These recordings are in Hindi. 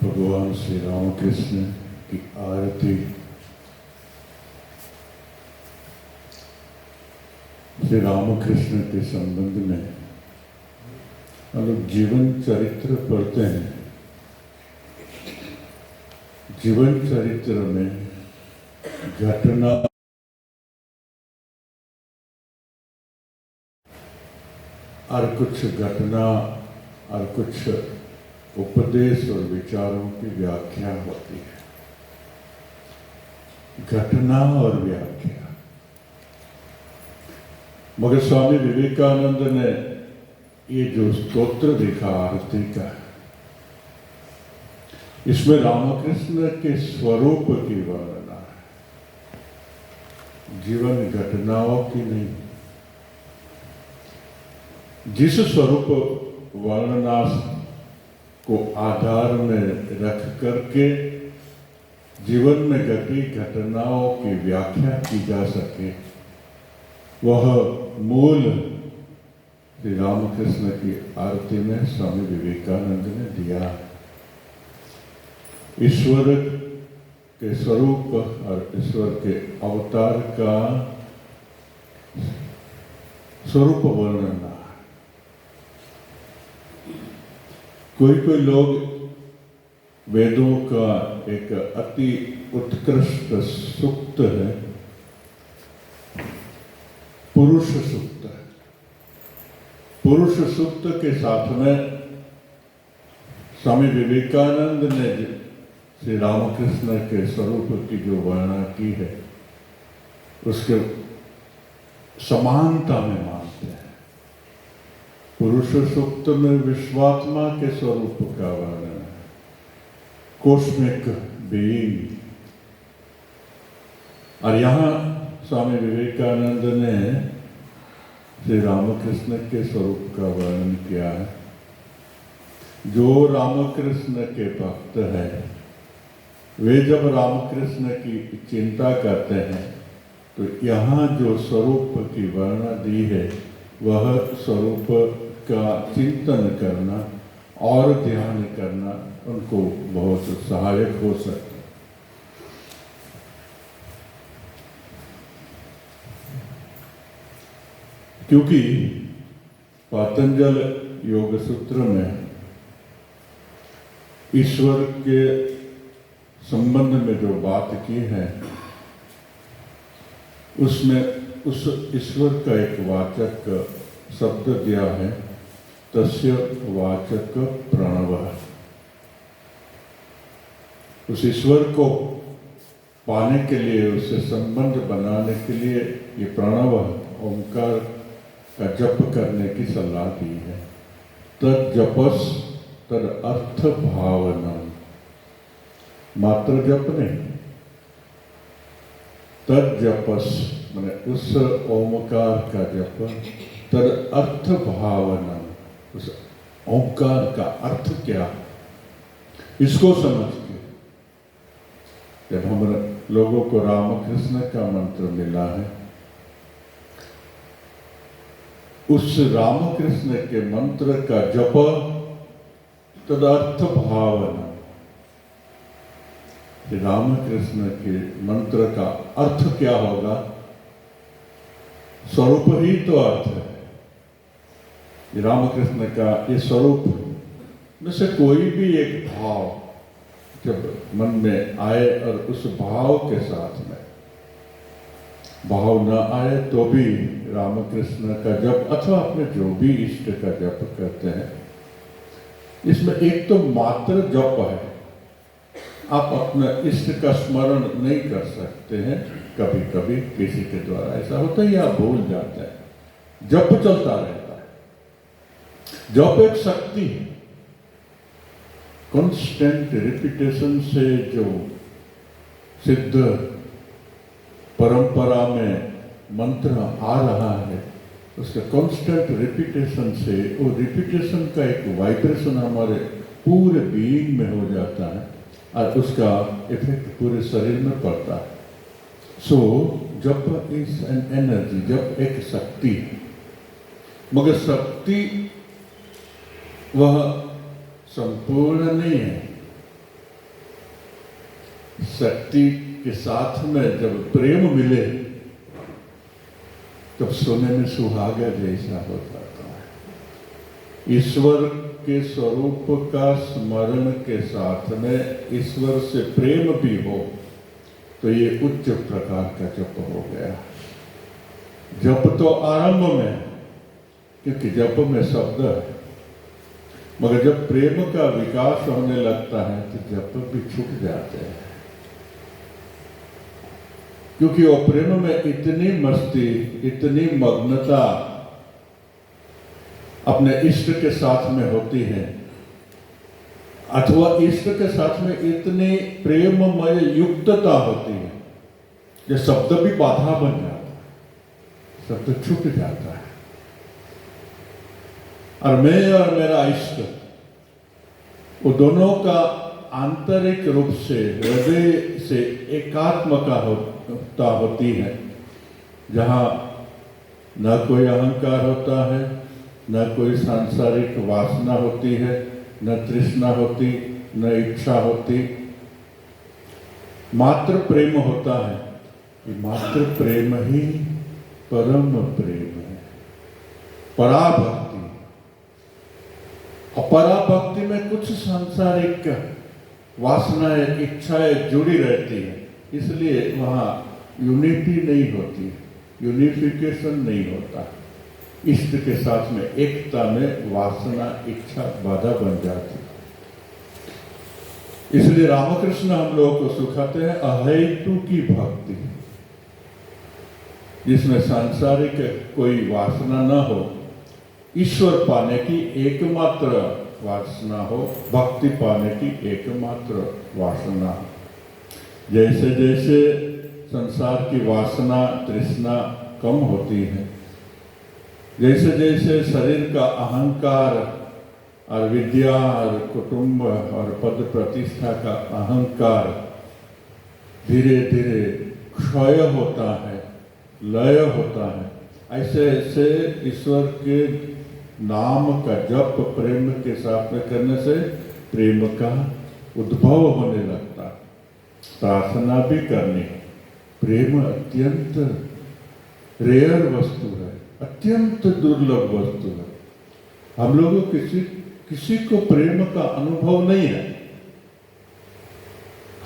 भगवान श्री रामकृष्ण की आरती श्री रामकृष्ण के संबंध में हम लोग जीवन चरित्र पढ़ते हैं। जीवन चरित्र में घटना और कुछ घटना और कुछ उपदेश और विचारों की व्याख्या होती है। घटना और व्याख्या। मगर स्वामी विवेकानंद ने ये जो स्तोत्र लिखा आरती का, इसमें रामकृष्ण के स्वरूप की वर्णना है, जीवन घटनाओं की नहीं। जिस स्वरूप वर्णना को आधार में रख करके जीवन में घटी घटनाओं की व्याख्या की जा सके, वह मूल श्री रामकृष्ण की आरती में स्वामी विवेकानंद ने दिया। ईश्वर के स्वरूप और ईश्वर के अवतार का स्वरूप वर्णना। कोई लोग वेदों का एक अति उत्कृष्ट सूक्त है पुरुष सूक्त। पुरुष सूक्त के साथ में स्वामी विवेकानंद ने श्री रामकृष्ण के स्वरूप की जो वर्णना की है, उसके समानता में मानते हैं। पुरुष सूक्त में विश्वात्मा के स्वरूप का वर्णन है, कॉस्मिक बीइंग। और यहाँ स्वामी विवेकानंद ने श्री रामकृष्ण के स्वरूप का वर्णन किया है। जो रामकृष्ण के भक्त है, वे जब रामकृष्ण की चिंता करते हैं तो यहाँ जो स्वरूप की वर्णना दी है, वह स्वरूप का चिंतन करना और ध्यान करना उनको बहुत सहायक हो सकता है। क्योंकि पतंजल योग सूत्र में ईश्वर के संबंध में जो बात की है, उसमें उस ईश्वर का एक वाचक शब्द दिया है, तस्य वाचक प्रणव। उस ईश्वर को पाने के लिए, उससे संबंध बनाने के लिए ये प्रणव ओंकार का जप करने की सलाह दी है। तद जपस तद अर्थ भावना, मात्र जप नहीं, तद जपस माने उस ओमकार का जप, तद अर्थ भावना, उस ओंकार का अर्थ क्या, इसको समझ के जब हम लोगों को रामकृष्ण का मंत्र मिला है, उस रामकृष्ण के मंत्र का जप, तद अर्थ भावना, रामकृष्ण के मंत्र का अर्थ क्या होगा, स्वरूप ही तो अर्थ है। रामकृष्ण का ये स्वरूप में से कोई भी एक भाव जब मन में आए और उस भाव के साथ में भाव न आए तो भी रामकृष्ण का जप अथवा अपने जो भी इष्ट का जप करते हैं, इसमें एक तो मात्र जप है। आप अपने इष्ट का स्मरण नहीं कर सकते हैं। कभी कभी किसी के द्वारा ऐसा होता है, आप भूल जाते हैं। जप चलता रहता है। जप एक शक्ति है। कॉन्स्टेंट रिपीटेशन से जो सिद्ध परंपरा में मंत्र आ रहा है, उसके कॉन्स्टेंट रिपीटेशन से वो रिपीटेशन का एक वाइब्रेशन हमारे पूरे बीइंग में हो जाता है और उसका इफेक्ट पूरे शरीर में पड़ता है। सो जप इज एन एनर्जी, जप एक शक्ति है। मगर शक्ति वह संपूर्ण नहीं है। शक्ति के साथ में जब प्रेम मिले तब सोने में सुहागा जैसा हो जाता है। ईश्वर के स्वरूप का स्मरण के साथ में ईश्वर से प्रेम भी हो तो ये उच्च प्रकार का जप हो गया। जप तो आरंभ में, क्योंकि जप में शब्द है, मगर जब प्रेम का विकास होने लगता है तो जप भी छूट जाते हैं, क्योंकि वो प्रेम में इतनी मस्ती, इतनी मग्नता अपने इष्ट के साथ में होती है, अथवा इष्ट के साथ में इतनी प्रेममय युक्तता होती है कि शब्द भी बाधा बन जाता है, शब्द छूट जाता है। और मैं और मेरा इष्ट, वो दोनों का आंतरिक रूप से हृदय से एकात्मता होती है, जहां न कोई अहंकार होता है, न कोई सांसारिक वासना होती है, न तृष्णा होती, न इच्छा होती, मात्र प्रेम होता है। ये मात्र प्रेम ही परम प्रेम है, पराभक्ति। और पराभक्ति में कुछ सांसारिक वासनाएं, इच्छाएं जुड़ी रहती है, इसलिए वहां यूनिटी नहीं होती, यूनिफिकेशन नहीं होता। इष्ट के साथ में एकता में वासना, इच्छा बाधा बन जाती। इसलिए रामकृष्ण हम लोगों को सिखाते हैं अहेतु की भक्ति, जिसमें सांसारिक कोई वासना न हो, ईश्वर पाने की एकमात्र वासना हो, भक्ति पाने की एकमात्र वासना हो। जैसे जैसे संसार की वासना, तृष्णा कम होती है, जैसे जैसे शरीर का अहंकार और विद्या और कुटुंब और पद प्रतिष्ठा का अहंकार धीरे धीरे क्षय होता है, लय होता है, ऐसे ऐसे ईश्वर के नाम का जप प्रेम के साथ में करने से प्रेम का उद्भव होने लगता है। प्रार्थना भी करनी, प्रेम अत्यंत रेयर वस्तु है, अत्यंत दुर्लभ वस्तु है। हम लोगों किसी को प्रेम का अनुभव नहीं है।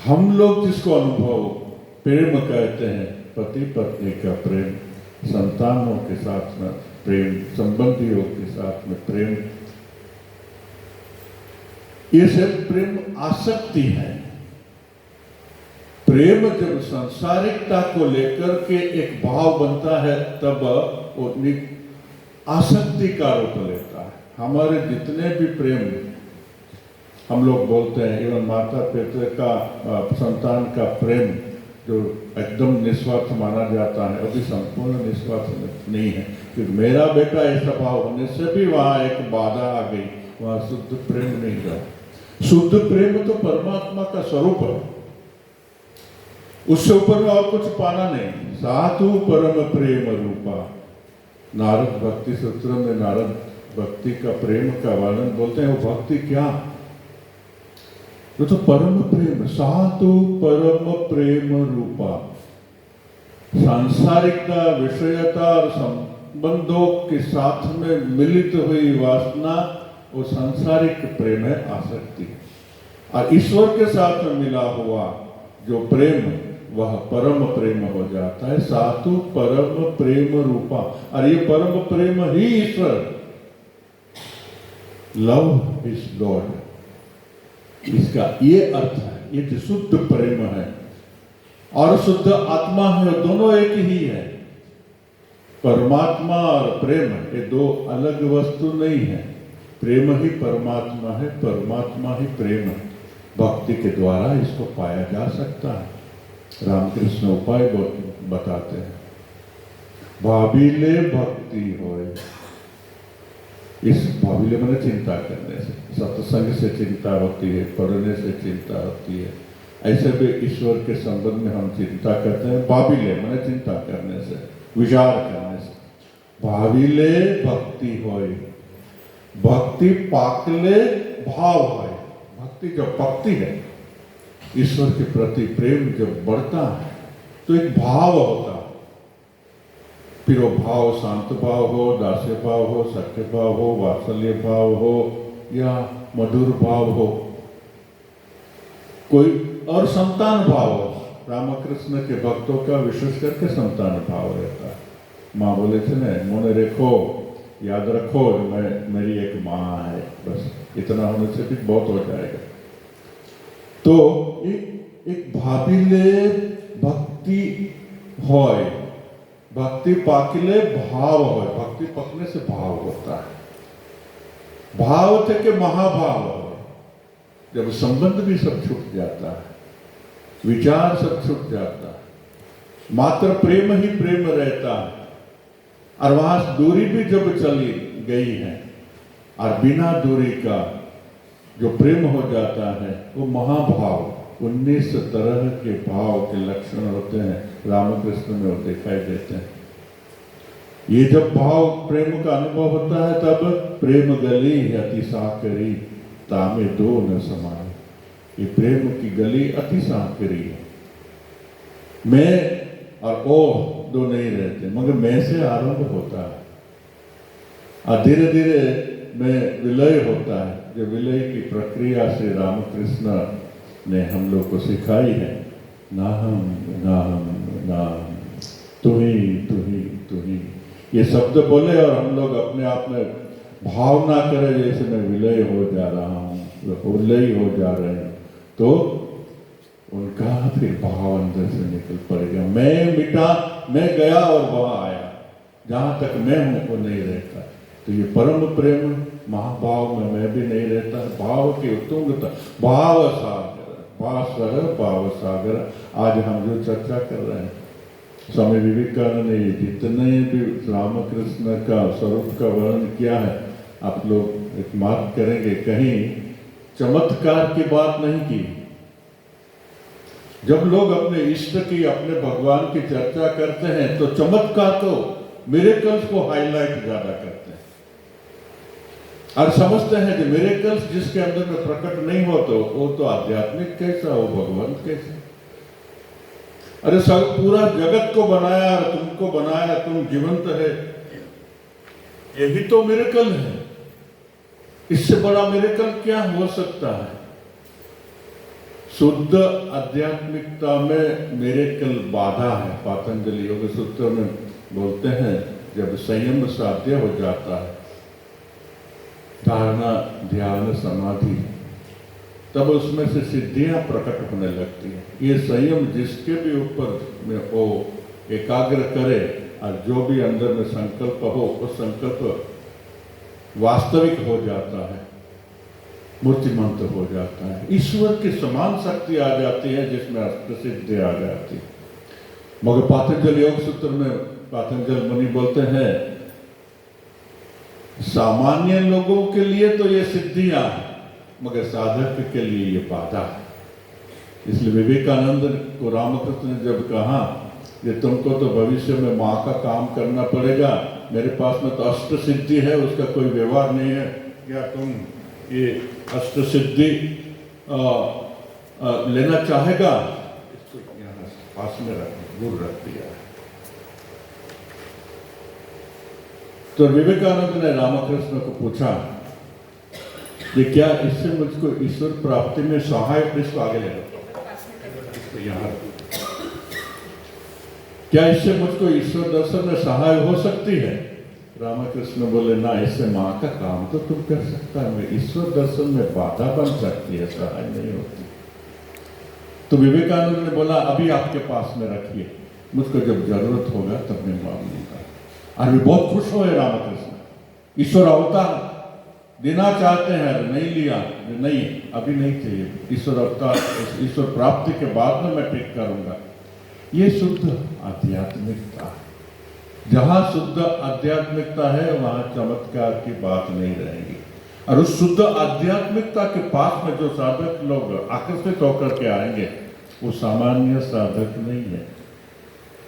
हम लोग जिसको अनुभव प्रेम कहते हैं, पति पत्नी का प्रेम, संतानों के साथ में प्रेम, संबंधियों के साथ में प्रेम, ये सब प्रेम आसक्ति है। प्रेम जब सांसारिकता को लेकर के एक भाव बनता है तब वो आसक्ति का रूप लेता है। हमारे जितने भी प्रेम हम लोग बोलते हैं, एवं माता पिता का संतान का प्रेम जो एकदम निस्वार्थ माना जाता है, अभी संपूर्ण निस्वार्थ नहीं है, क्योंकि मेरा बेटा ऐसा भाव होने से भी वहां एक बाधा आ गई, वहां शुद्ध प्रेम नहीं रहा। शुद्ध प्रेम तो परमात्मा का स्वरूप है, उससे ऊपर में और कुछ पाना नहीं। साधु परम प्रेम रूपा, नारद भक्ति सूत्र में नारद भक्ति का प्रेम का वर्णन बोलते हैं। वो भक्ति क्या, तो परम प्रेम, साधु परम प्रेम रूपा। सांसारिकता, विषयता और संबंधों के साथ में मिलित हुई वासना वो सांसारिक प्रेम है, आसक्ति। और ईश्वर के साथ में मिला हुआ जो प्रेम वह परम प्रेम हो जाता है, साधु परम प्रेम रूपा। और ये परम प्रेम ही ईश्वर, लव इज गॉड, इसका ये अर्थ है। ये जो शुद्ध प्रेम है और शुद्ध आत्मा है, दोनों एक ही है। परमात्मा और प्रेम ये दो अलग वस्तु नहीं है। प्रेम ही परमात्मा है, परमात्मा ही प्रेम है। भक्ति के द्वारा इसको पाया जा सकता है। रामकृष्ण उपाय बताते हैं, भाविले भक्ति होए। इस भाविले मैंने चिंता करने से, सत्संग से चिंता होती है, पढ़ने से चिंता होती है, ऐसे भी ईश्वर के संबंध में हम चिंता करते हैं। भाविले मैंने चिंता करने से, विचार करने से। भाविले भक्ति होए, भक्ति पाकले भाव होए। भक्ति जो भक्ति है, ईश्वर के प्रति प्रेम जब बढ़ता है तो एक भाव होता है, फिर वो भाव शांत भाव हो, दास्य भाव हो, सत्य भाव हो, वात्सल्य भाव हो या मधुर भाव हो, कोई और संतान भाव हो। रामकृष्ण के भक्तों का विशेष करके संतान भाव रहता है। माँ बोले थे ना, मोने रेखो, याद रखो मेरी एक माँ है, बस इतना होने से भी बहुत हो जाएगा। तो एक भाविले भक्ति होय, भक्ति पाकिले भाव होय, भक्ति पकने से भाव होता है। भाव थे कि महाभाव हो, जब संबंध भी सब छूट जाता है, विचार सब छूट जाता है, मात्र प्रेम ही प्रेम रहता है। और वहां दूरी भी जब चली गई है और बिना दूरी का जो प्रेम हो जाता है वो महाभाव। 19 तरह के भाव के लक्षण होते हैं, रामकृष्ण में वो दिखाई देते हैं। ये जब भाव प्रेम का अनुभव होता है तब प्रेम गली अति साकरी तामे दो न समाए। ये प्रेम की गली अति साकरी है, मैं और ओ दो नहीं रहते, मगर मैं से आरंभ होता है और धीरे धीरे में विलय होता है। जो विलय की प्रक्रिया से रामकृष्ण ने हम लोग को सिखाई है, नाहम नाहम नाम, तू ही तू ही तू ही, ये शब्द बोले और हम लोग अपने आप में भावना करें जैसे मैं विलय हो जा रहा हूँ, विलय हो जा रहे हैं, तो उनका फिर भाव अंदर से निकल पड़ेगा। मैं मिटा, मैं गया और वह आया, जहां तक मैं हूं वो नहीं रहता। तो ये परम प्रेम महाभाव में मैं भी नहीं रहता। भाव की उत्तुंगता, भाव सागर, भाव सागर, आज हम जो चर्चा कर रहे हैं, स्वामी विवेकानंद ने जितने भी रामकृष्ण का स्वरूप का वर्णन किया है, आप लोग एक मार्क करेंगे, कहीं चमत्कार की बात नहीं की। जब लोग अपने इष्ट की, अपने भगवान की चर्चा करते हैं तो चमत्कार तो मिरेकल्स को हाईलाइट ज्यादा करते हैं और समझते हैं कि मिरेकल्स जिसके अंदर में प्रकट नहीं हो तो वो तो आध्यात्मिक कैसा हो, भगवान कैसा। अरे सब पूरा जगत को बनाया और तुमको बनाया, तुम जीवंत है, यही तो मिरेकल है। इससे बड़ा मिरेकल क्या हो सकता है। शुद्ध आध्यात्मिकता में मिरेकल बाधा है। पातंजलि योग सूत्र में बोलते हैं, जब संयम साध्य हो जाता है, धारणा ध्यान समाधि, तब उसमें से सिद्धियां प्रकट होने लगती हैं। ये संयम जिसके भी ऊपर में वो एकाग्र करे और जो भी अंदर में संकल्प हो, वो संकल्प वास्तविक हो जाता है, मूर्तिमंत हो जाता है। ईश्वर की समान शक्ति आ जाती है जिसमें अष्टसिद्धि आ जाती है। मगर पातंजलि योग सूत्र में पातंजल मुनि बोलते हैं, सामान्य लोगों के लिए तो ये सिद्धियां हैं, मगर साधक के लिए ये बाधा है। इसलिए विवेकानंद को रामकृष्ण ने जब कहा कि तुमको तो भविष्य में माँ का काम करना पड़ेगा, मेरे पास में तो अष्ट सिद्धि है, उसका कोई व्यवहार नहीं है, क्या तुम ये अष्ट सिद्धि लेना चाहेगा? इसको यहाँ पास में दूर रख दिया। तो विवेकानंद ने रामकृष्ण को पूछा कि क्या इससे मुझको ईश्वर प्राप्ति में सहायक, इसको आगे ले लो, इसको यहाँ, क्या इससे मुझको ईश्वर दर्शन में सहाय हो सकती है? रामकृष्ण बोले, ना, इससे माँ का काम तो तुम कर सकता है, ईश्वर दर्शन में बाधा बन सकती है, सहाय नहीं होती। तो विवेकानंद ने बोला, अभी आपके पास में रखिए, मुझको जब जरूरत होगा तब मैं मांग लूंगा। और वे बहुत खुश हुए रामकृष्ण। ईश्वर अवतार देना चाहते हैं, नहीं लिया, नहीं अभी नहीं चाहिए, ईश्वर अवतार, ईश्वर प्राप्ति के बाद में मैं पिक करूंगा। ये शुद्ध आध्यात्मिकता है। जहां शुद्ध आध्यात्मिकता है वहां चमत्कार की बात नहीं रहेगी। और उस शुद्ध आध्यात्मिकता के पास में जो साधक लोग आकर्षित होकर के आएंगे वो सामान्य साधक नहीं है,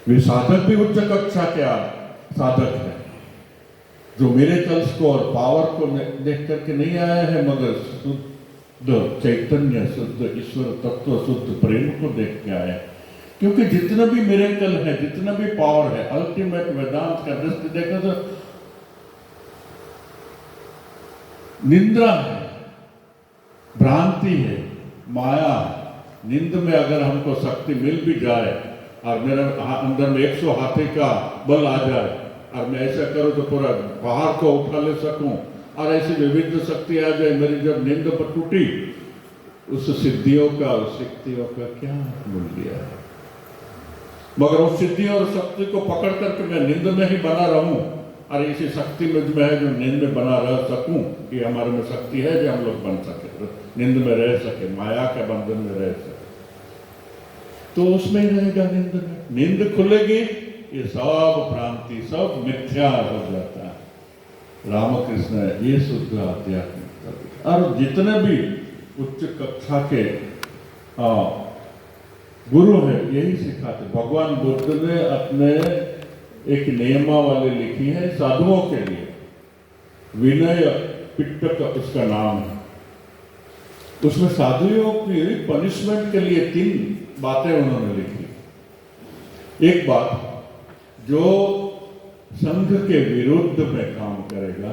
वे साधक भी उच्च कक्षा के साधक है, जो मिरेकल्स को और पावर को देख करके नहीं आए हैं, मगर चैतन्य शुद्ध ईश्वर तत्व शुद्ध प्रेम को देख के आए। क्योंकि जितना भी मिरेकल है, जितना भी पावर है, अल्टीमेट वेदांत का दृष्टि देखा तो निंद्रा है, भ्रांति है, माया है। नींद में अगर हमको शक्ति मिल भी जाए और मेरे अंदर में 100 हाथी का बल आ जाए और मैं ऐसा करूं तो पूरा पहाड़ को उठा ले सकूं और ऐसी विविध शक्ति आ जाए, मेरी जब नींद पर टूटी, उस सिद्धियों का, उस शक्तियों का क्या मूल्य है? मगर उस सिद्धियों और शक्ति को पकड़ करके मैं नींद में ही बना रहूं और इसी शक्ति में जो है जो नींद में बना रह सकूं, कि हमारे में शक्ति है जो हम लोग बन सके, नींद में रह सके, माया के बंधन में रह सके, तो उसमें ही रहेगा नींद में। नींद खुलेगी, ये सब भ्रांति, सब मिथ्या हो जाता है। रामकृष्ण ये शुद्ध आध्यात्मिक और जितने भी उच्च कक्षा के गुरु है यही सिखाते। भगवान बुद्ध ने अपने एक नियमावली लिखी है साधुओं के लिए, विनय पिटक उसका नाम है। उसमें साधुओं की पनिशमेंट के लिए 3 बातें उन्होंने लिखी। एक बात, जो संघ के विरुद्ध में काम करेगा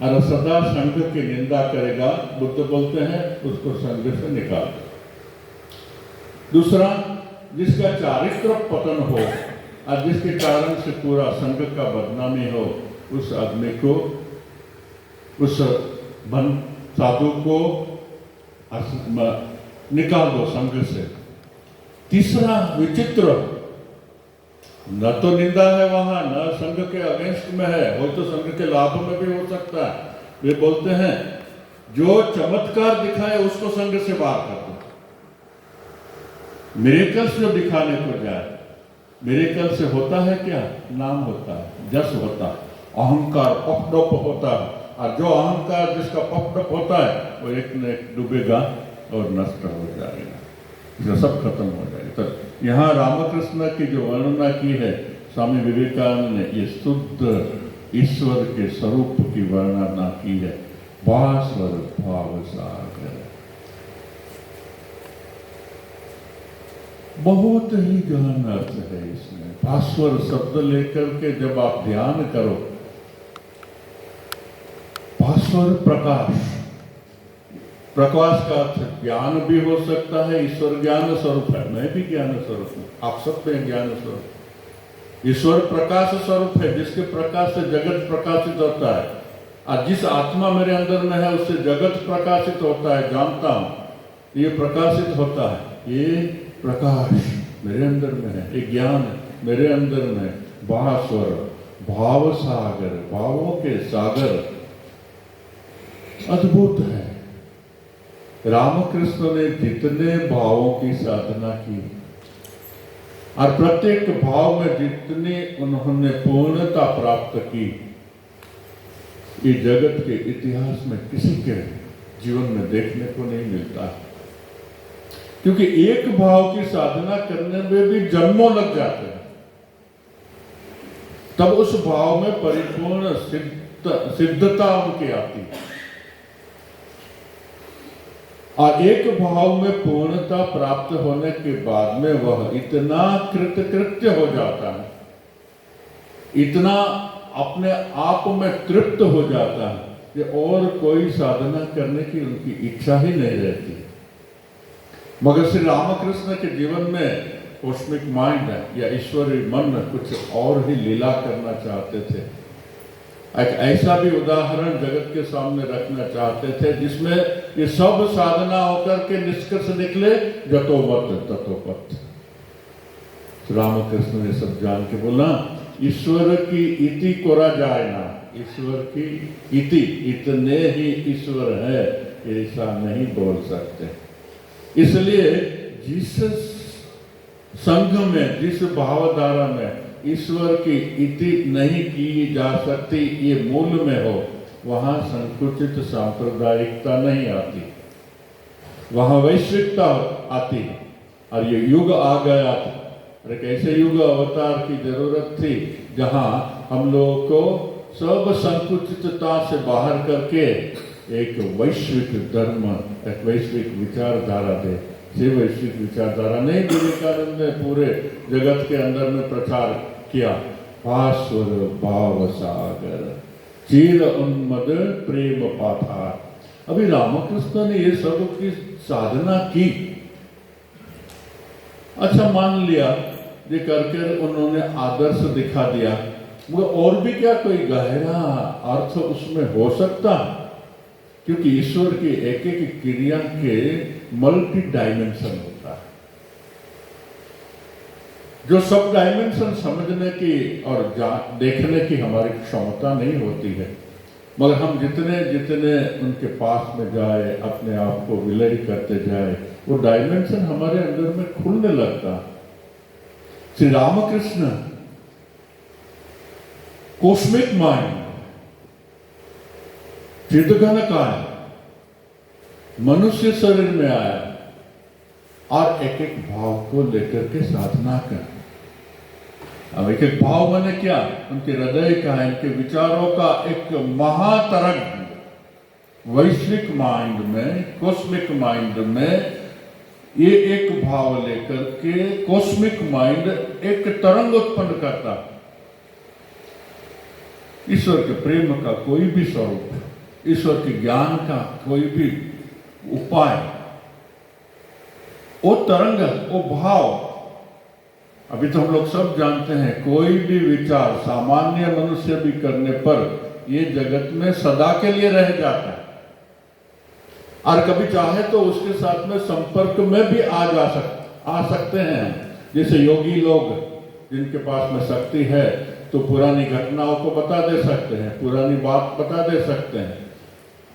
और सदा संघ की निंदा करेगा, बुद्ध बोलते हैं उसको संघ से निकाल दो। दूसरा, जिसका चारित्र पतन हो और जिसके कारण से पूरा संघ का बदनामी हो, उस आदमी को, उस साधु को निकाल दो संघ से। तीसरा विचित्र, न तो निंदा है वहां, न संघ के अगेंस्ट में है, हो तो संघ के लाभ में भी हो सकता है। वे बोलते हैं जो चमत्कार दिखाए उसको संघ से बाहर कर दो। मिरेकल्स जो दिखाने को जाए, मिरेकल से होता है क्या? नाम होता है, जस होता है, अहंकार पफडप होता है, और जो अहंकार जिसका पफडप होता है वो एक न एक डूबेगा और नष्ट हो जाएगा, जो सब खत्म हो जाएगा। तो यहाँ रामकृष्ण की जो वर्णना की है स्वामी विवेकानंद ने, ये शुद्ध ईश्वर के स्वरूप की वर्णना की है। भास्वर भाव सागर, बहुत ही गहन अर्थ है इसमें। भास्वर शब्द लेकर के जब आप ध्यान करो, भास्वर प्रकाश, प्रकाश का अर्थ ज्ञान भी हो सकता है। ईश्वर ज्ञान स्वरूप है, मैं भी ज्ञान स्वरूप हूं, आप सब पे ज्ञान स्वरूप। ईश्वर प्रकाश स्वरूप है, जिसके प्रकाश से जगत प्रकाशित होता है, और जिस आत्मा मेरे अंदर में है उससे जगत प्रकाशित होता है, जानता हूं ये प्रकाशित होता है। ये प्रकाश मेरे अंदर में है, ये ज्ञान मेरे अंदर में है। भास्वर भाव सागर, भावों के सागर, अद्भुत है। रामकृष्ण ने जितने भावों की साधना की और प्रत्येक भाव में जितनी उन्होंने पूर्णता प्राप्त की, ये जगत के इतिहास में किसी के जीवन में देखने को नहीं मिलता है। क्योंकि एक भाव की साधना करने में भी जन्मों लग जाते हैं, तब उस भाव में परिपूर्ण सिद्धता उनकी आती है। और एक भाव में पूर्णता प्राप्त होने के बाद में वह इतना कृतकृत्य हो जाता है, इतना अपने आप में तृप्त हो जाता है कि और कोई साधना करने की उनकी इच्छा ही नहीं रहती। मगर श्री रामकृष्ण के जीवन में कॉस्मिक माइंड या ईश्वरीय मन कुछ और ही लीला करना चाहते थे। एक ऐसा भी उदाहरण जगत के सामने रखना चाहते थे जिसमें ये सब साधना होकर के निष्कर्ष निकले, जतो मत ततो पथ। रामकृष्ण ने सब जान के बोला, ईश्वर की इति कोरा जाए ना, ईश्वर की इति, इतने ही ईश्वर है ऐसा नहीं बोल सकते। इसलिए जिस संघ में, जिस भावधारा में ईश्वर की इति नहीं की जा सकती, ये मूल में हो, वहां संकुचित सांप्रदायिकता नहीं आती, वहां वैश्विकता आती। और ये युग आ गया था, एक ऐसे युग अवतार की जरूरत थी जहां हम लोगों को सब संकुचितता से बाहर करके एक वैश्विक धर्म, एक वैश्विक विचारधारा दे। ये वैश्विक विचारधारा नहीं विवेकानंद ने पूरे जगत के अंदर में प्रचार किया। भास्वर भाव सागर चीर उन्मद प्रेम पाथार। अभी रामकृष्ण ने ये सब की साधना की। अच्छा मान लिया ये करके उन्होंने आदर्श दिखा दिया, मगर और भी क्या कोई गहरा अर्थ उसमें हो सकता? क्योंकि ईश्वर की एक एक क्रिया के मल्टी डायमेंशन होता है, जो सब डायमेंशन समझने की और देखने की हमारी क्षमता नहीं होती है। मगर हम जितने जितने उनके पास में जाए, अपने आप को विलय करते जाए, वो डायमेंशन हमारे अंदर में खुलने लगता। श्री रामकृष्ण कॉस्मिक माइंड, चिदघन काय मनुष्य शरीर में आया और एक एक भाव को लेकर के साधना कर। अब एक एक भाव माने क्या? उनके हृदय का, इनके विचारों का एक महातरंग वैश्विक माइंड में, कॉस्मिक माइंड में ये एक भाव लेकर के कॉस्मिक माइंड एक तरंग उत्पन्न करता। ईश्वर के प्रेम का कोई भी स्वरूप, ईश्वर के ज्ञान का कोई भी उपाय, वो तरंग, वो भाव। अभी तो हम लोग सब जानते हैं, कोई भी विचार सामान्य मनुष्य भी करने पर ये जगत में सदा के लिए रह जाता है, और कभी चाहे तो उसके साथ में संपर्क में भी आ सकते हैं। जैसे योगी लोग जिनके पास में शक्ति है तो पुरानी घटनाओं को बता दे सकते हैं, पुरानी बात बता दे सकते हैं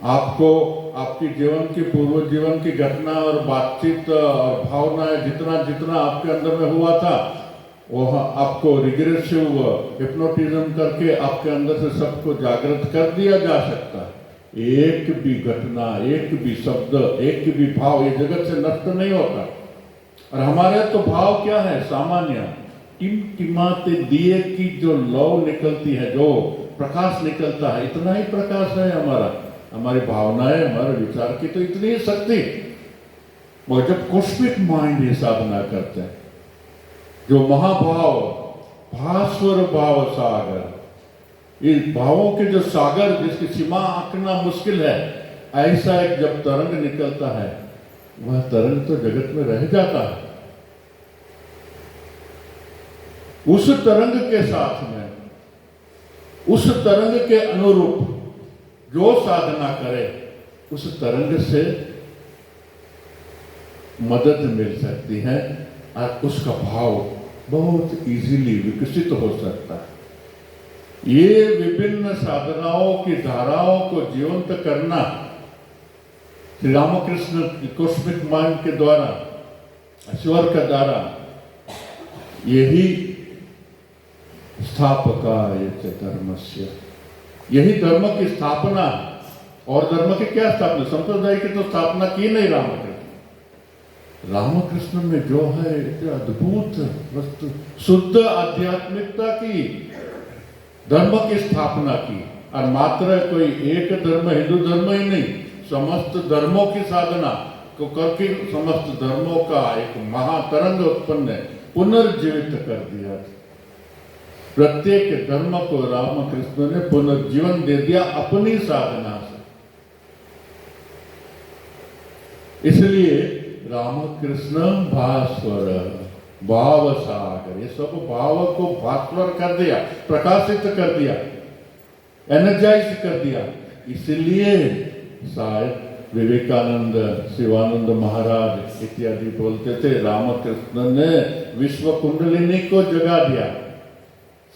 आपको, आपकी जीवन की, पूर्व जीवन की घटना और बातचीत और भावनाएं जितना जितना आपके अंदर में हुआ था, वो आपको रिग्रेसिव हिप्नोटिज्म करके आपके अंदर से सबको जागृत कर दिया जा सकता है। एक भी घटना, एक भी शब्द, एक भी भाव ये जगत से नष्ट नहीं होता। और हमारे तो भाव क्या है? सामान्य टिमटिमाते दिए की जो लौ निकलती है, जो प्रकाश निकलता है, इतना ही प्रकाश है हमारा। हमारी भावनाएं, हमारे विचार की तो इतनी ही शक्ति। मगर जब कॉस्मिक माइंड ये साधना करते हैं, जो महाभाव, भास्वर भाव सागर, इस भावों के जो सागर जिसकी सीमा आंकना मुश्किल है, ऐसा एक जब तरंग निकलता है, वह तरंग तो जगत में रह जाता है। उस तरंग के साथ में, उस तरंग के अनुरूप जो साधना करे, उस तरंग से मदद मिल सकती है और उसका भाव बहुत इजीली विकसित हो सकता है। ये विभिन्न साधनाओं की धाराओं को जीवंत करना श्री रामकृष्ण कॉस्मिक माइंड के द्वारा, ईश्वर का द्वारा, यही स्थापकाय च धर्मस्य, यही धर्म की स्थापना। और धर्म की क्या स्थापना? संप्रदाय की तो स्थापना की नहीं रामकृष्ण। रामकृष्ण में जो है अद्भुत वस्तु, शुद्ध आध्यात्मिकता की, धर्म की स्थापना की। और मात्र कोई एक धर्म, हिंदू धर्म ही नहीं, समस्त धर्मों की साधना को करके समस्त धर्मों का एक महातरंग उत्पन्न पुनर्जीवित कर दिया। प्रत्येक धर्म को रामकृष्ण ने पुनर्जीवन दे दिया अपनी साधना से। इसलिए रामकृष्ण भास्वर भाव सागर, ये सब भाव को भास्वर कर दिया, प्रकाशित कर दिया, एनर्जाइज कर दिया। इसलिए शायद विवेकानंद, शिवानंद महाराज इत्यादि बोलते थे, रामकृष्ण ने विश्व कुंडलिनी को जगा दिया।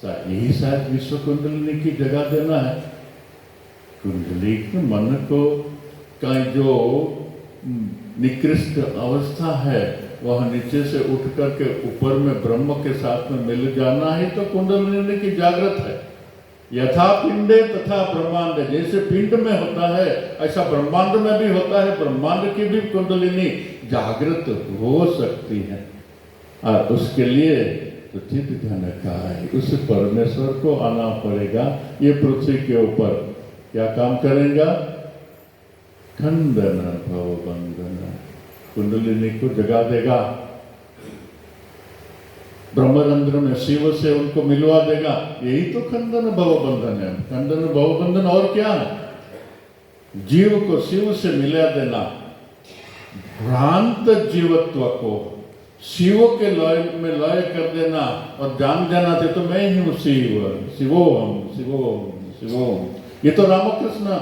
यही शायद विश्व कुंडलिनी की जगह देना है। कुंडली मन को का जो निकृष्ट अवस्था है, वह नीचे से उठ करके ऊपर में ब्रह्म के साथ में मिल जाना ही तो कुंडलिनी की जागृत है। यथा पिंडे तथा ब्रह्मांड, जैसे पिंड में होता है ऐसा ब्रह्मांड में भी होता है। ब्रह्मांड की भी कुंडलिनी जागृत हो सकती है, और उसके लिए तो चिदघन काय, उस परमेश्वर को आना पड़ेगा। ये पृथ्वी के ऊपर क्या काम करेगा? खंडन भव बंधन, कुंडलिनी को जगा देगा, ब्रह्मरंध्र में शिव से उनको मिलवा देगा। यही तो खंडन भव बंधन है। खंडन भव बंधन और क्या है? जीव को शिव से मिला देना, भ्रांत जीवत्व को शिव के लय में लय कर देना और जान जाना थे तो मैं ही हूं शिव, शिवोहम शिवोहम शिवोहम। ये तो रामकृष्ण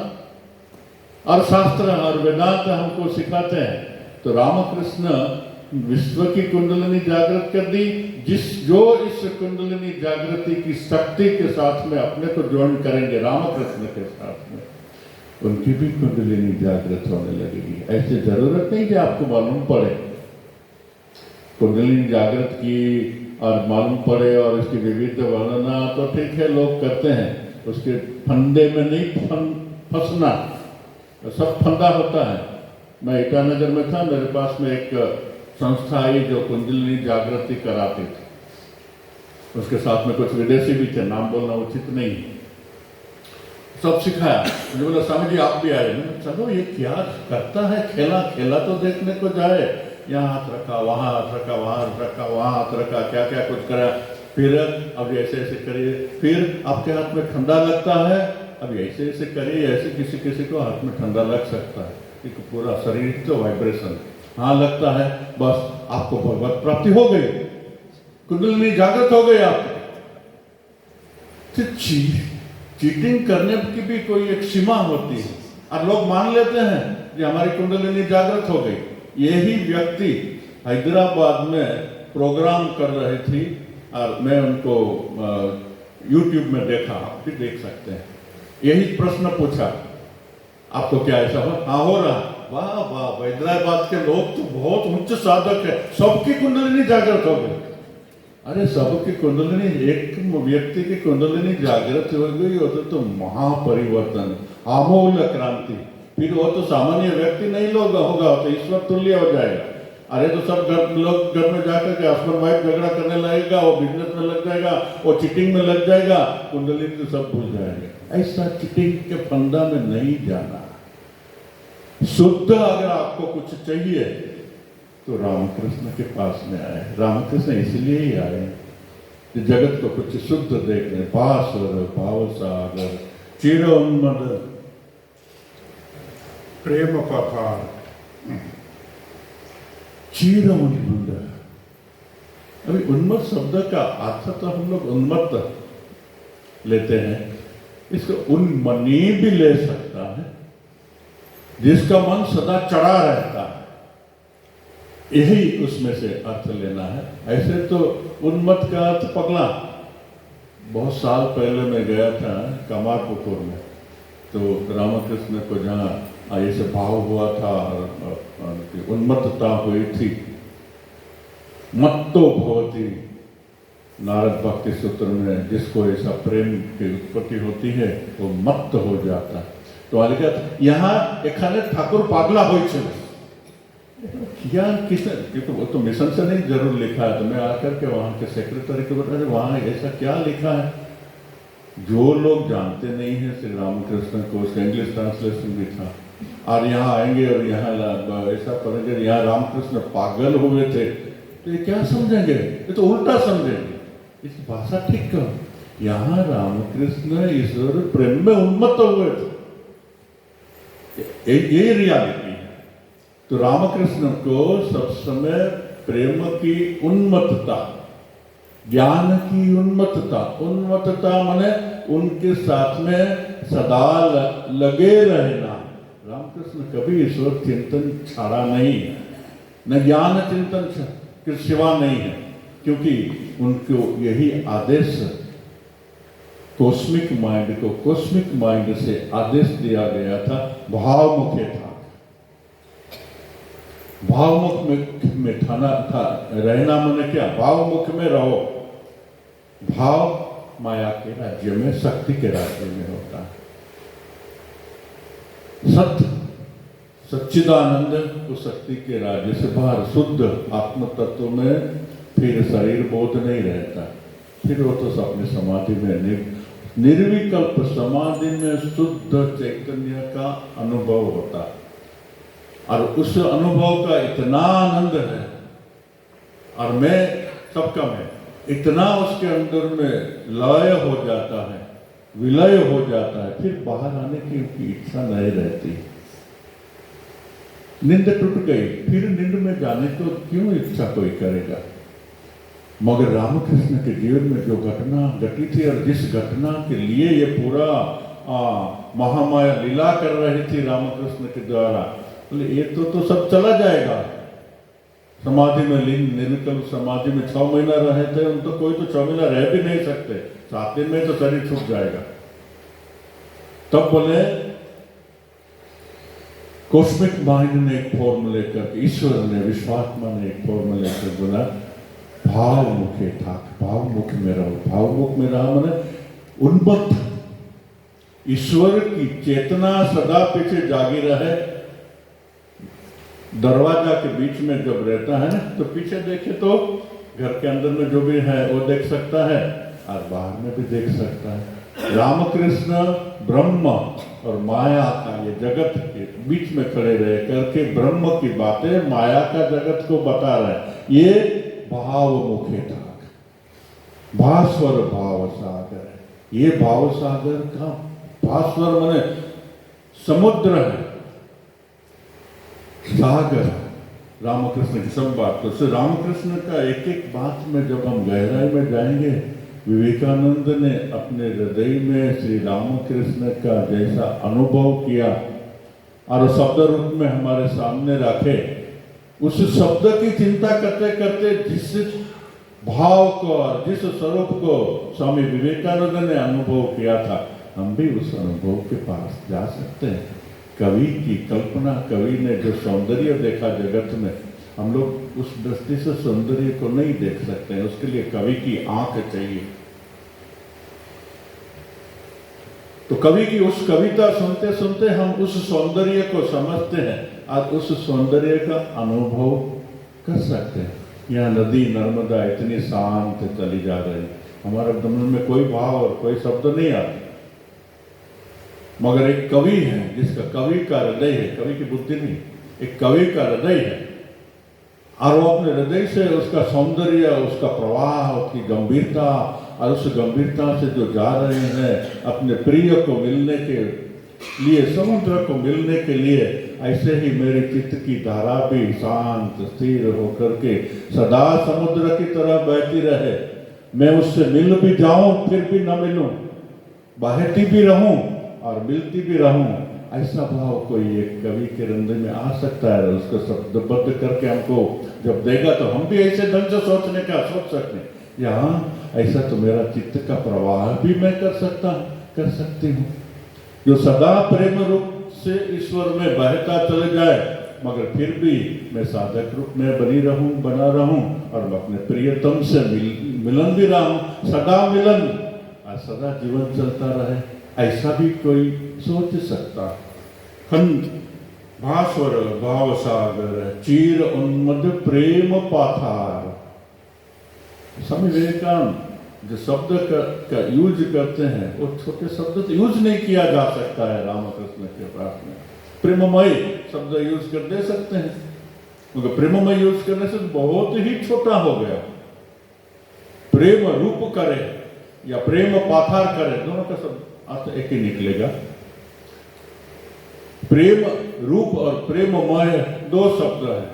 और शास्त्र और वेदांत हमको सिखाते हैं। तो रामकृष्ण विश्व की कुंडलिनी जागृत कर दी। जो इस कुंडलिनी जागृति की शक्ति के साथ में अपने को ज्वाइन करेंगे रामकृष्ण के साथ में, उनकी भी कुंडलिनी जागृत होने लगेगी। ऐसे जरूरत नहीं कि आपको मालूम पड़े कुंडलिनी जागृत की और मालूम पड़े और इसकी विविध वर्णना, तो ठीक है लोग करते हैं, उसके फंदे में नहीं फंसना। सब फंदा होता है। मैं ईटानगर में था, मेरे पास में एक संस्था आई जो कुंडलिनी जागृति कराती थी। उसके साथ में कुछ विदेशी भी थे, नाम बोलना उचित नहीं। सब सिखाया। मुझे बोला स्वामी जी आप भी आए ना, चलो ये क्या करता है, खेला खेला तो देखने को जाए। यहाँ हाथ रखा, वहाँ हाथ रखा, वहाँ हाथ रखा, वहाँ हाथ रखा, क्या क्या कुछ करा। फिर अब ऐसे ऐसे करिए, फिर आपके हाथ में ठंडा लगता है, अब ऐसे ऐसे करिए। ऐसे किसी किसी को हाथ में ठंडा लग सकता है, एक पूरा शरीर तो वाइब्रेशन हाँ लगता है, बस आपको भगवत प्राप्ति हो गई, कुंडलिनी जागृत हो गई आपकी। चीटिंग करने की भी कोई एक सीमा होती है और लोग मान लेते हैं कि हमारी कुंडलिनी जागृत हो गई। यही व्यक्ति हैदराबाद में प्रोग्राम कर रहे थी और मैं उनको YouTube में देखा, आप भी देख सकते हैं। यही प्रश्न पूछा, आपको क्या ऐसा हो? हाँ हो रहा। वाह वाह, हैदराबाद के लोग तो बहुत उच्च साधक है, सबकी कुंडलिनी जागृत हो गई। अरे सबकी कुंडलिनी, एक व्यक्ति की कुंडलिनी जागृत हो गई होती तो महापरिवर्तन, आमूल क्रांति। फिर वो तो सामान्य व्यक्ति नहीं लोग होगा, तो ईश्वर तुल्य हो जाएगा। अरे तो सब लोग घर में जाकर के हस्बैंड वाइफ झगड़ा करने लगेगा, वो बिजनेस में लग जाएगा, वो चीटिंग में लग जाएगा, कुंडलिनी तो सब भूल जाएंगे। ऐसा चीटिंग के फंदा में नहीं जाना। शुद्ध अगर आपको कुछ चाहिए तो रामकृष्ण के पास में आए। रामकृष्ण इसलिए ही आए कि जगत को कुछ शुद्ध देखने, पासर भाव सागर चिरोन्मद प्रेम पथार चिरोन्मद। अभी उन्मत्त शब्द का अर्थ तो हम लोग उन्मत्त लेते हैं, इसको उन्मनी भी ले सकता है, जिसका मन सदा चढ़ा रहता है, यही उसमें से अर्थ लेना है। ऐसे तो उन्मत्त का अर्थ पगला। बहुत साल पहले मैं गया था कमारपुकुर में, तो रामकृष्ण को जहाँ ऐसे भाव हुआ था और उन्मत्तता हुई थी। मत्तो भवति, नारद भक्ति सूत्र में जिसको ऐसा प्रेम की उत्पत्ति होती है वो मत्त हो जाता है। तो यहाँ एखाने ठाकुर पागला हो क्या किस, वो तो मिशन से नहीं जरूर लिखा है। तो मैं आकर के वहाँ के सेक्रेटरी को बता रहे वहाँ ऐसा क्या लिखा है। जो लोग जानते नहीं है श्री रामकृष्ण को, उसका इंग्लिश ट्रांसलेशन भी था, और यहाँ आएंगे और यहाँ ऐसा पढ़ेंगे यहाँ रामकृष्ण पागल हुए थे, तो ये क्या समझेंगे? ये तो उल्टा समझेंगे। इस भाषा ठीक करो। यहाँ रामकृष्ण ईश्वर प्रेम में उन्मत्त हुए थे, ये रियलिटी है। तो रामकृष्ण को सब समय प्रेम की उन्मत्तता, ज्ञान की उन्मत्तता, उन्मत्तता माने उनके साथ में सदा लगे रहना। रामकृष्ण कभी ईश्वर चिंतन छाड़ा नहीं है, न ज्ञान चिंतन के सिवा नहीं है, क्योंकि उनको यही आदेश कॉस्मिक माइंड को, कॉस्मिक माइंड से आदेश दिया गया था, भावमुखे था। भावमुख में थाना था रहना माने क्या? भावमुख में रहो। भाव माया के राज्य में, शक्ति के राज्य में होता है। सत्य सच्चिदानंद तो शक्ति के राज्य से बाहर शुद्ध आत्म तत्व में फिर शरीर बोध नहीं रहता, फिर वो तो अपने समाधि में निर्विकल्प समाधि में शुद्ध चैतन्य का अनुभव होता। और उस अनुभव का इतना आनंद है, और मैं सबका मैं इतना उसके अंदर में लय हो जाता है, विलय हो जाता है, फिर बाहर आने की उनकी इच्छा नहीं रहती। नींद टूट गई, फिर नींद में जाने को क्यों इच्छा कोई करेगा। मगर रामकृष्ण के जीवन में जो घटना घटी थी, और जिस घटना के लिए ये पूरा महामाया लीला कर रही थी रामकृष्ण के द्वारा, बोले ये तो सब चला जाएगा। समाधि में लीन निर्विकल्प समाधि में 6 महीना रहे थे, उन तो कोई तो 6 महीना रह भी नहीं सकते, 7 दिन में तो शरीर छूट जाएगा। तब बोले कॉस्मिक माइंड ने एक फॉर्म लेकर, ईश्वर ने, विश्वात्मा ने एक फॉर्म लेकर बोला भाव मुखे था, भाव मुख में रहो। भाव मुख में रहा मैंने उन्मत्त ईश्वर की चेतना सदा पीछे जागी रहे। दरवाजा के बीच में जब रहता है तो पीछे देखे तो घर के अंदर में जो भी है वो देख सकता है, और बाहर में भी देख सकता है। रामकृष्ण ब्रह्म और माया का ये जगत के बीच में खड़े रहे करके ब्रह्म की बातें माया का जगत को बता रहे। ये भाव मुखे था, भास्वर भाव सागर है। ये भाव सागर का भास्वर माने समुद्र है, सागर। रामकृष्ण की सब बात तो श्री रामकृष्ण का एक एक बात में जब हम गहराई में जाएंगे, विवेकानंद ने अपने हृदय में श्री रामकृष्ण का जैसा अनुभव किया और शब्द रूप में हमारे सामने रखे, उस शब्द की चिंता करते करते जिस भाव को और जिस स्वरूप को स्वामी विवेकानंद ने अनुभव किया था, हम भी उस अनुभव के पास जा सकते हैं। कवि की कल्पना, कवि ने जो सौंदर्य देखा जगत में, हम लोग उस दृष्टि से सौंदर्य को नहीं देख सकते हैं। उसके लिए कवि की आंख चाहिए। तो कवि की उस कविता सुनते सुनते हम उस सौंदर्य को समझते हैं और उस सौंदर्य का अनुभव कर सकते हैं। यहाँ नदी नर्मदा इतनी शांत चली जा रही, हमारे मन में कोई भाव और कोई शब्द नहीं आता, मगर एक कवि है जिसका कवि का हृदय है, कवि की बुद्धि नहीं, एक कवि का हृदय है, और वो अपने हृदय से उसका सौंदर्य, उसका प्रवाह, उसकी गंभीरता, और उस गंभीरता से जो जा रहे हैं अपने प्रिय को मिलने के लिए, समुद्र को मिलने के लिए, ऐसे ही मेरे चित्त की धारा भी शांत स्थिर होकर के सदा समुद्र की तरह बहती रहे। मैं उससे मिल भी जाऊं फिर भी न मिलूं, बहती भी रहूं और मिलती भी रहूं, ऐसा भाव कोई एक कवि के हृदय में आ सकता है। उसको शब्दबद्ध करके हमको जब देगा तो हम भी ऐसे ढंग से सोचने का सोच सकते हैं, यहाँ ऐसा तो मेरा चित्त का प्रवाह भी मैं कर सकती हूँ, जो सदा प्रेम रूप से ईश्वर में बहता चले जाए, मगर फिर भी मैं साधक रूप में बना रहूं और मैं अपने प्रियतम से मिलन भी रहूं, सदा मिलन और सदा जीवन चलता रहे, ऐसा भी कोई सोच सकता। खंड भास्वर भाव सागर चीर उन्मद प्रेम पाथार। स्वामी विवेकानंद जो शब्द का यूज करते हैं, वो छोटे शब्द तो यूज नहीं किया जा सकता है। रामकृष्ण के पास में प्रेममय शब्द यूज कर दे सकते हैं, मगर प्रेममय यूज करने से बहुत ही छोटा हो गया। प्रेम रूप करे या प्रेम पाथार करे, दोनों का शब्द अर्थ एक ही निकलेगा। प्रेम रूप और प्रेममय दो शब्द है।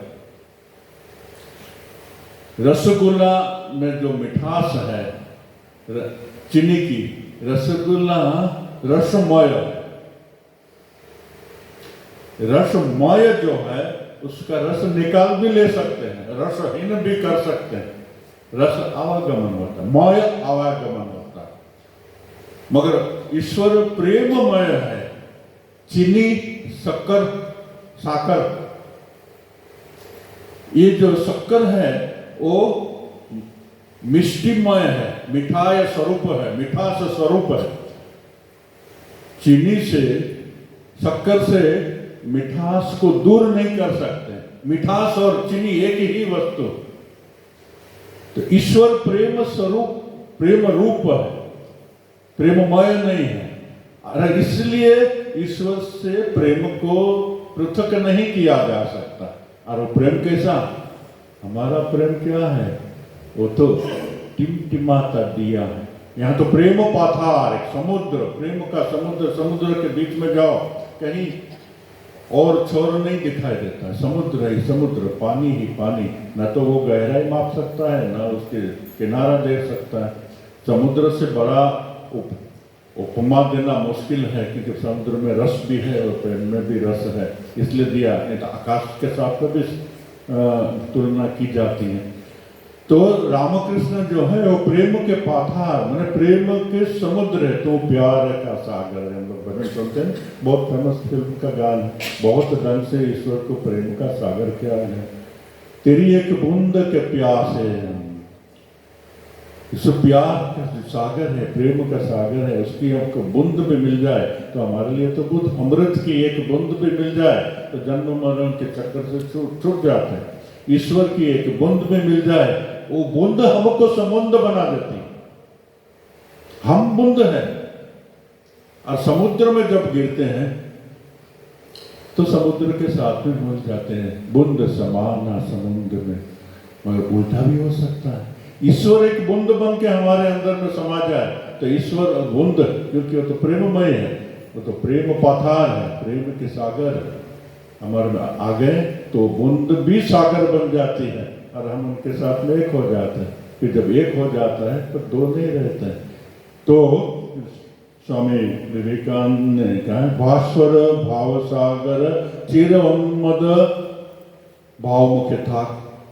रसगुल्ला में जो मिठास है चीनी की, रसगुल्ला रसमय, रसमय जो है उसका रस निकाल भी ले सकते हैं, रसहीन भी कर सकते हैं, रस आवागमन होता है, मय आवागमन होता है। मगर ईश्वर प्रेममय है। चीनी शक्कर साकर, ये जो शक्कर है वो मिष्टिमय है, मिठाई स्वरूप है, मिठास स्वरूप है। चीनी से, शक्कर से मिठास को दूर नहीं कर सकते। मिठास और चीनी एक ही वस्तु। तो ईश्वर प्रेम स्वरूप, प्रेम रूप है, प्रेममय नहीं है। और इसलिए ईश्वर से प्रेम को पृथक नहीं किया जा सकता। और वो प्रेम कैसा? हमारा प्रेम क्या है? वो तो टिमटिमाता दिया है। यहाँ तो प्रेम पाथार, एक समुद्र, प्रेम का समुद्र, समुद्र के बीच में जाओ, कहीं और छोर नहीं दिखाई देता, समुद्र ही समुद्र, पानी ही पानी। न तो वो गहराई माप सकता है, न उसके किनारा देख सकता है। समुद्र से बड़ा उपमा देना मुश्किल है, क्योंकि समुद्र में रस भी है और प्रेम में भी रस है, इसलिए दिया। नहीं तो आकाश के साथ भी तुलना की जाती है। तो रामकृष्ण जो है वो प्रेम के पाथार, मैंने प्रेम के समुद्र है, तो प्यार का सागर है। हम लोग भजन सुनते हैं, बहुत फेमस फिल्म का गान है, बहुत ढंग से ईश्वर को प्रेम का सागर क्या है। तेरी एक बूंद के प्यास है, इस प्यार का सागर है, प्रेम का सागर है, उसकी हमको बूंद भी मिल जाए तो हमारे लिए तो बुद्ध अमृत की एक बूंद भी मिल जाए तो जन्म मरण के चक्कर से छूट जाते हैं। ईश्वर की एक बूंद भी मिल जाए, वो बूंद हमको समुद्र बना देती। हम बूंद है, और समुद्र में जब गिरते हैं तो समुद्र के साथ में घुल जाते हैं। बूंद समाना समुद्र में, मगर उल्टा भी हो सकता है। ईश्वर एक बूंद बन के हमारे अंदर में समा जाए तो ईश्वर और बूंद, क्योंकि वो तो प्रेममय है, वो तो प्रेम पाथार है, प्रेम के सागर हमारे में आ गए तो बूंद भी सागर बन जाती है और हम उनके साथ में एक हो जाते हैं। फिर जब एक हो जाता है तो दो नहीं रहते हैं। तो स्वामी विवेकानंद ने कहा, भास्वर भाव सागर चिर उन्मद भावमुख था,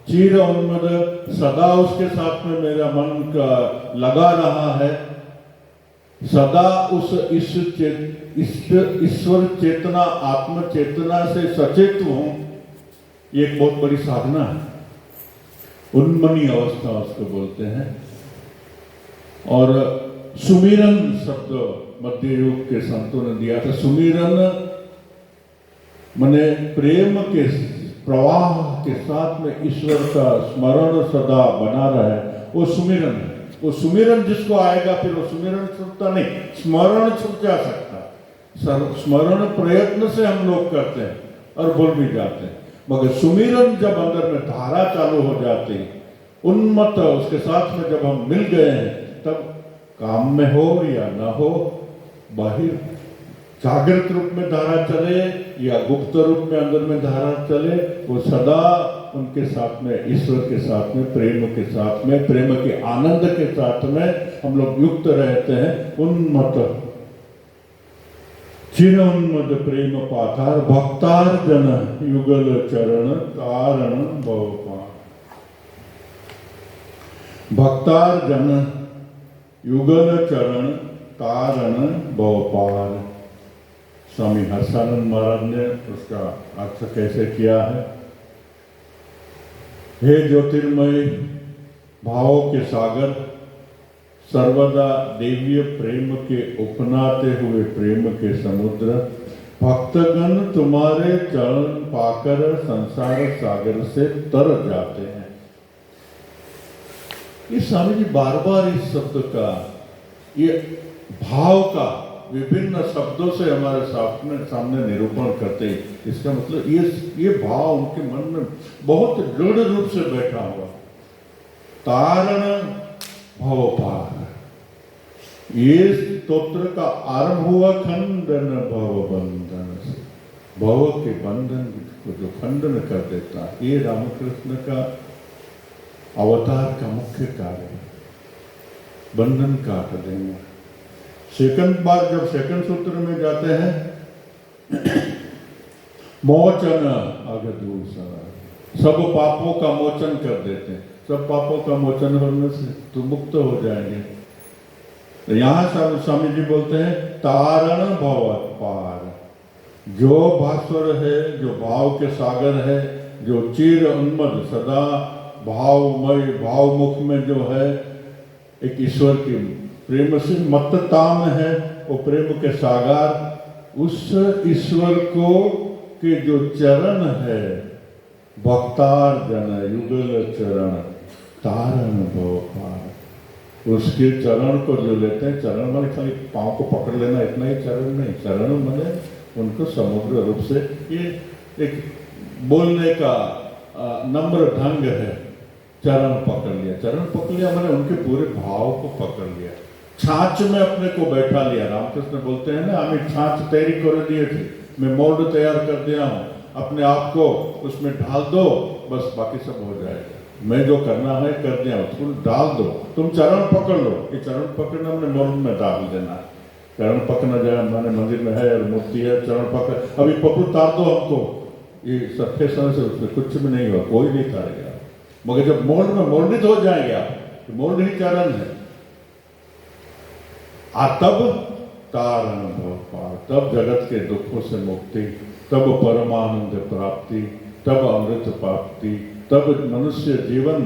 चिर उन्मद, सदा उसके साथ में मेरा मन का लगा रहा है, सदा उस ईश्वर चेतना, आत्म चेतना से सचेत हूं। ये एक बहुत बड़ी साधना है, उन्मनी अवस्था उसको बोलते हैं। और सुमिरन शब्द मध्य युग के संतों ने दिया था। सुमिरन माने प्रेम के प्रवाह के साथ में ईश्वर का स्मरण सदा बना रहे, वो सुमिरन है। वो सुमिरन जिसको आएगा फिर वो सुमिरन छूटता नहीं, स्मरण छूट जा सकता। स्मरण प्रयत्न से हम लोग करते हैं और भूल भी जाते हैं, मगर सुमिरन जब अंदर में धारा चालू हो जाती, उन्मत्त उसके साथ में जब हम मिल गए हैं, तब काम में हो या ना हो, बाहर जागृत रूप में धारा चले या गुप्त रूप में अंदर में धारा चले, वो सदा उनके साथ में, ईश्वर के साथ में, प्रेम के साथ में, प्रेम के आनंद के साथ में हम लोग युक्त रहते हैं। उन्मत्त चिर उन्मद प्रेम पाथार, भक्तार जन युगल चरण कारण भवपार। भक्तार जन युगल चरण कारण भवपार। स्वामी हर्षानंद महाराज ने उसका अर्थ कैसे किया है? हे ज्योतिर्मय भावों के सागर, सर्वदा देवीय प्रेम के उपनाते हुए प्रेम के समुद्र, भक्तगण तुम्हारे चरण पाकर संसार सागर से तर जाते हैं। ये स्वामी जी बार बार इस शब्द का, ये भाव का विभिन्न शब्दों से हमारे सामने निरूपण करते हैं। इसका मतलब ये भाव उनके मन में बहुत दृढ़ रूप से बैठा हुआ। तारण भवपार, ये स्तोत्र का आरंभ हुआ खंडन भव बंधन से, भव के बंधन को जो खंडन कर देता है, ये रामकृष्ण का अवतार का मुख्य कार्य है, बंधन काट देना। सेकंड बार जब सेकंड सूत्र में जाते हैं, मोचन अगदूषण, सब पापों का मोचन कर देते हैं। सब पापों का मोचन होने से तो मुक्त हो जाएंगे। तो यहाँ स्वामी जी बोलते हैं तारण भवत पार, जो भास्वर है, जो भाव के सागर है, जो चिर उन्मद सदा भावमय भावमुख में जो है एक ईश्वर की प्रेम से मत्तताम है, वो प्रेम के सागर, उस ईश्वर को के जो चरण है, भक्तार जन युगल चरण तारण भवपार, उसके चरण को जो लेते हैं, चरण माने खाली पांव को पकड़ लेना इतना ही चरण नहीं, चरण माने उनको समग्र रूप से, ये एक बोलने का नम्र ढंग है। चरण पकड़ लिया, चरण पकड़ लिया मैंने उनके पूरे भाव को पकड़ लिया, छाछ में अपने को बैठा लिया। रामकृष्ण बोलते हैं ना, हमें छाछ तैयारी कर दिए थे, मैं मोल्ड तैयार कर दिया हूँ, अपने आप को उसमें ढाल दो, बस बाकी सब हो जाएगा। मैं जो करना है कर दिया, तुम डाल दो, तुम चरण पकड़ लो। ये चरण पकड़ना मैंने मोल्ड में डाल देना, चरण पकड़ना जाए मैंने मंदिर में है और मूर्ति है, चरण पकड़, अभी पकड़ तार दो हमको, ये सत्य समय से उसमें कुछ भी नहीं हुआ, कोई नहीं तारेगा। मगर जब मोल्ड में मोल्डित हो जाएंगे आप, तो मोल्ड ही चरण है, तब तारण भव पार, तब जगत के दुखों से मुक्ति, तब परमानंद प्राप्ति, तब अमृत प्राप्ति, तब मनुष्य जीवन,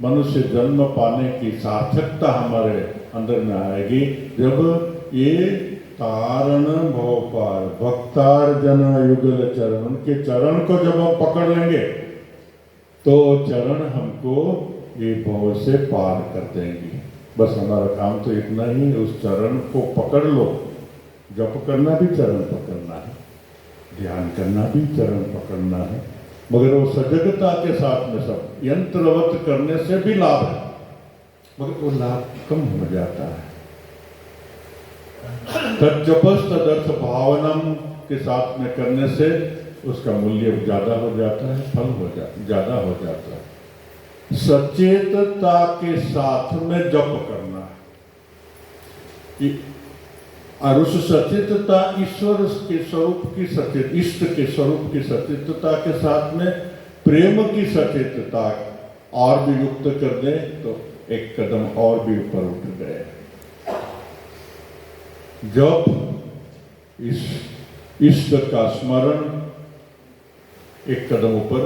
मनुष्य जन्म पाने की सार्थकता हमारे अंदर में आएगी, जब ये तारण भव पार, भक्तार्जन युगल चरण, उनके चरण को जब हम पकड़ लेंगे तो चरण हमको ये भव से पार कर देंगे। बस हमारा काम तो इतना ही, उस चरण को पकड़ लो। जप करना भी चरण पकड़ना है, ध्यान करना भी चरण पकड़ना है, मगर वो सजगता के साथ में, सब यंत्रवत करने से भी लाभ है, मगर वो लाभ कम हो जाता है। तज्जपस तदर्थ भावनम के साथ में करने से उसका मूल्य ज्यादा हो जाता है, फल हो ज्यादा हो जाता है। सचेतता के साथ में जप करना है, और उस सचेतता ईश्वर के स्वरूप की सचेत, इष्ट के स्वरूप की सचेतता के साथ में प्रेम की सचेतता और भी युक्त कर दे तो एक कदम और भी ऊपर उठ गए। जब इस इष्ट का स्मरण एक कदम ऊपर,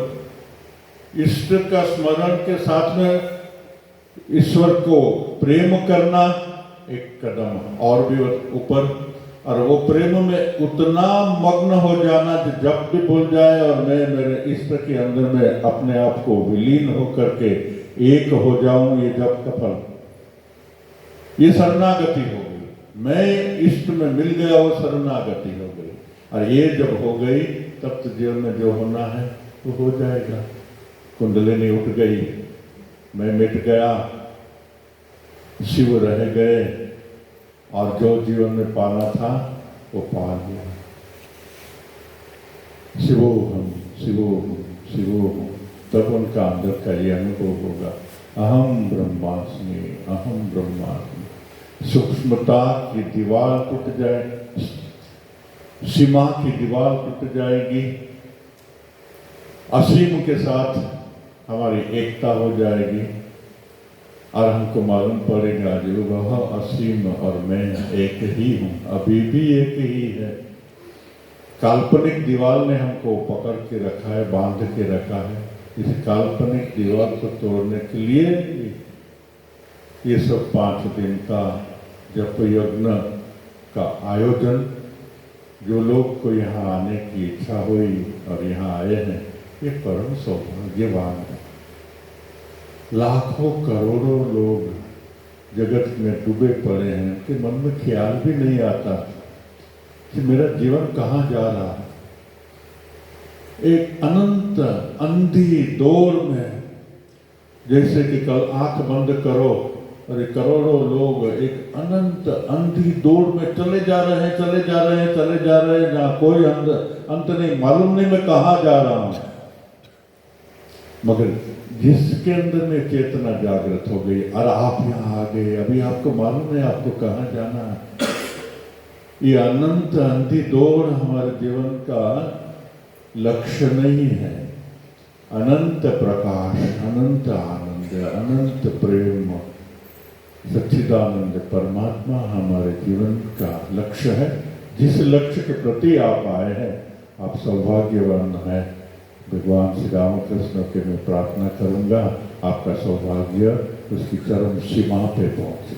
इष्ट का स्मरण के साथ में ईश्वर को प्रेम करना एक कदम और भी ऊपर, और वो प्रेम में उतना मग्न हो जाना कि जब भी भूल जाए और मैं मेरे इष्ट के अंदर में अपने आप को विलीन होकर के एक हो जाऊं, ये जब का फल, ये शरणागति हो गई। मैं इष्ट में मिल गया, वो शरणागति हो गई, और ये जब हो गई तब तो जीवन में जो होना है वो हो जाएगा। कुंडलिनी उठ गई, मैं मिट गया, शिव रह गए, और जो जीवन में पाना था वो पा लिया। शिवोहम शिवोहम शिवोहम, तब उनका अंदर का ये अनुभव होगा, अहम ब्रह्मास्मि अहम ब्रह्मास्मि। सूक्ष्मता की दीवार टूट जाए, सीमा की दीवार टूट जाएगी, असीम के साथ हमारी एकता हो जाएगी, और हमको मालूम पड़ेगा जो वह असीम और मैं एक ही हूँ, अभी भी एक ही है। काल्पनिक दीवार ने हमको पकड़ के रखा है, बांध के रखा है। इस काल्पनिक दीवार को तोड़ने के लिए ये सब 5 दिन का जप यज्ञ का आयोजन, जो लोग को यहाँ आने की इच्छा हुई और यहाँ आए हैं, ये परम सौभाग्यवान है। लाखों करोड़ों लोग जगत में डूबे पड़े हैं कि मन में ख्याल भी नहीं आता कि मेरा जीवन कहाँ जा रहा है। एक अनंत अंधी दौड़ में, जैसे कि कल आंख बंद करो और करोड़ों लोग एक अनंत अंधी दौड़ में चले जा रहे हैं, चले जा रहे हैं, चले जा रहे हैं, जहाँ कोई अंत नहीं, मालूम नहीं मैं कहाँ जा रहा हूँ। मगर जिसके अंदर में चेतना जागृत हो गई और आप यहाँ आ गए, अभी आपको मालूम है आपको कहाँ जाना है। ये अनंत अंधी दौड़ हमारे जीवन का लक्ष्य नहीं है। अनंत प्रकाश, अनंत आनंद, अनंत प्रेम, सच्चिदानंद परमात्मा हमारे जीवन का लक्ष्य है। जिस लक्ष्य के प्रति आप आए हैं, आप सौभाग्यवान हैं। भगवान श्री रामकृष्ण के मैं प्रार्थना करूंगा आपका सौभाग्य उसकी चरम सीमा पे पहुंचे।